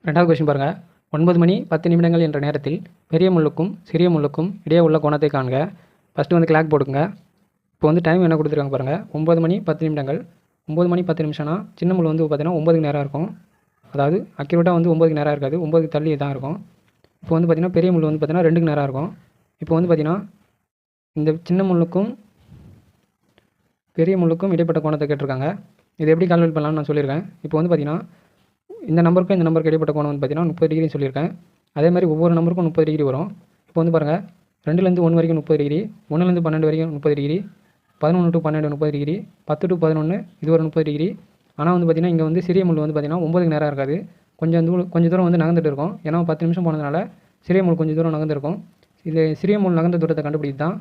ரெண்டாவது கொஸ்டின் பாருங்கள். 9 மணி 10 நிமிடங்கள் என்ற நேரத்தில் பெரிய முள்ளுக்கும் சிறிய முள்ளுக்கும் இடையே உள்ள கோணத்தை காண்க. ஃபஸ்ட்டு வந்து கிளாக் போட்டுங்க. இப்போ வந்து டைம் என்ன கொடுத்துருக்காங்க பாருங்கள். 9 மணி 10 நிமிடங்கள். 9 மணி 10 நிமிஷம்னா சின்ன முள் வந்து பார்த்தீங்கன்னா 9க்கு நேராக இருக்கும். அதாவது அக்யூரேட்டாக வந்து 9க்கு நேராக இருக்காது, 9க்கு தள்ளி தான் இருக்கும். இப்போ வந்து பார்த்தீங்கன்னா பெரிய முள் வந்து பார்த்தீங்கன்னா 2க்கு நேராக இருக்கும். இப்போ வந்து பார்த்தீங்கன்னா இந்த சின்ன முள்ளுக்கும் பெரிய முள்ளுக்கும் இடைப்பட்ட கோணத்தை கேட்டிருக்காங்க. இது எப்படி கால்குலேட் பண்ணலாம்னு நான் சொல்லியிருக்கேன். இப்போ வந்து பார்த்தீங்கன்னா இந்த நம்பருக்கும் இந்த நம்பருக்கு இடைப்பட்ட கோணம் வந்து பார்த்தீங்கன்னா 30 டிகிரி சொல்லியிருக்கேன். அதே மாதிரி ஒவ்வொரு நம்பருக்கும் 30 டிகிரி வரும். இப்போ வந்து பாருங்கள், 2லேருந்து 1 வரைக்கும் 30 டிகிரி, 1லேருந்து 12 வரைக்கும் 30 டிகிரி, 11 to 12 30 டிகிரி, 10 to 11 இது ஒரு 30 டிகிரி. ஆனால் வந்து பார்த்தீங்கன்னா இங்கே வந்து சிறிய முள் வந்து பார்த்தீங்கன்னா 9க்கு நேராக இருக்காது. கொஞ்சம் தூரம் வந்து நகர்ந்துட்டு இருக்கும். ஏன்னா 10 நிமிஷம் போனதுனால சிறிய முள் கொஞ்சம் தூரம் நகர்ந்துருக்கும். இது சிறிய முள் நகர்ந்த தூரத்தை கண்டுபிடித்து தான்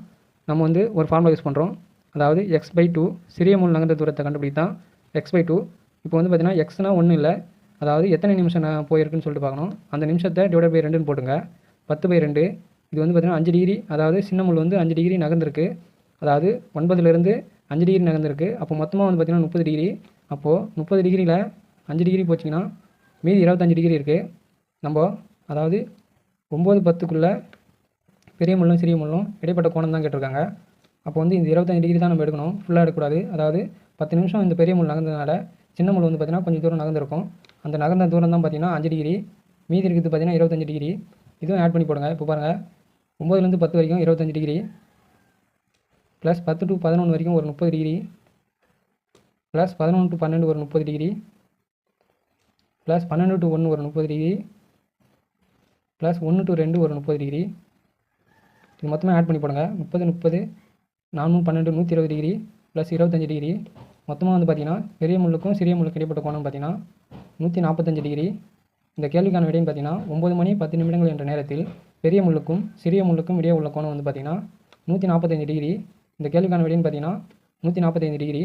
நம்ம வந்து ஒரு ஃபார்முலா யூஸ் பண்ணுறோம். அதாவது x/2 சிறிய முள் நகர்ந்த தூரத்தை கண்டுபிடித்து தான் x/2. இப்போ வந்து பார்த்தீங்கன்னா எக்ஸ்னா ஒன்றும் இல்லை, அதாவது எத்தனை நிமிஷம் நான் போயிருக்குன்னு சொல்லிட்டு பார்க்கணும். அந்த நிமிஷத்தை /2ன்னு போட்டுங்க. 10/2 இது வந்து பார்த்தீங்கன்னா 5 டிகிரி. அதாவது சின்ன முள் வந்து 5 டிகிரி நகர்ந்துருக்கு. அதாவது 9லேருந்து 5 டிகிரி நகர்ந்துருக்கு. அப்போ மொத்தமாக வந்து பார்த்தீங்கன்னா 30 டிகிரி. அப்போது 30 டிகிரியில் 5 டிகிரி போச்சிங்கன்னா மீதி 25 டிகிரி இருக்குது. நம்ம அதாவது 9 10க்குள்ளே பெரிய முள்ளும் சிறிய முள்ளும் இடைப்பட்ட கோணம் தான் கேட்டிருக்காங்க. அப்போ வந்து இந்த 25 டிகிரி தான் நம்ம எடுக்கணும், ஃபுல்லாக எடுக்கக்கூடாது. அதாவது 10 நிமிஷம் இந்த பெரிய முள் நகர்ந்ததுனால சின்ன முள் வந்து பார்த்திங்கன்னா கொஞ்சம் தூரம் நகர்ந்துருக்கும். அந்த நகர்ந்த தூரம் தான் பார்த்திங்கன்னா 5 டிகிரி. மீதி இருக்குது பார்த்திங்கன்னா 25 டிகிரி. இதுவும் ஆட் பண்ணி போடுங்க. இப்போ பாருங்கள், 9லேருந்து 10 வரைக்கும் 25 டிகிரி, ப்ளஸ் 10 to 11 வரைக்கும் ஒரு 30 டிகிரி, ப்ளஸ் 11 to 12 ஒரு 30 டிகிரி, ப்ளஸ் 12 to 1 ஒரு 30 டிகிரி, ப்ளஸ் 1 to 2 ஒரு 30 டிகிரி. இது மொத்தமாக ஆட் பண்ணி போடுங்க. 30 30 4 12 120 டிகிரி ப்ளஸ் 25 டிகிரி. மொத்தமாக வந்து பார்த்திங்கன்னா பெரிய முள்ளுக்கும் சிறிய முள்ளுக்கும் இடைப்பட்ட கோணம் பார்த்திங்கன்னா 145 டிகிரி. இந்த கேள்விக்கான விடைன்னு பார்த்திங்கன்னா 9 மணி 10 நிமிடங்கள் என்ற நேரத்தில் பெரிய முள்ளுக்கும் சிறிய முள்ளுக்கும் இடையே உள்ள கோணம் வந்து பார்த்திங்கன்னா 145 டிகிரி. இந்த கேள்விக்கான விடைன்னு பார்த்திங்கன்னா 145 டிகிரி.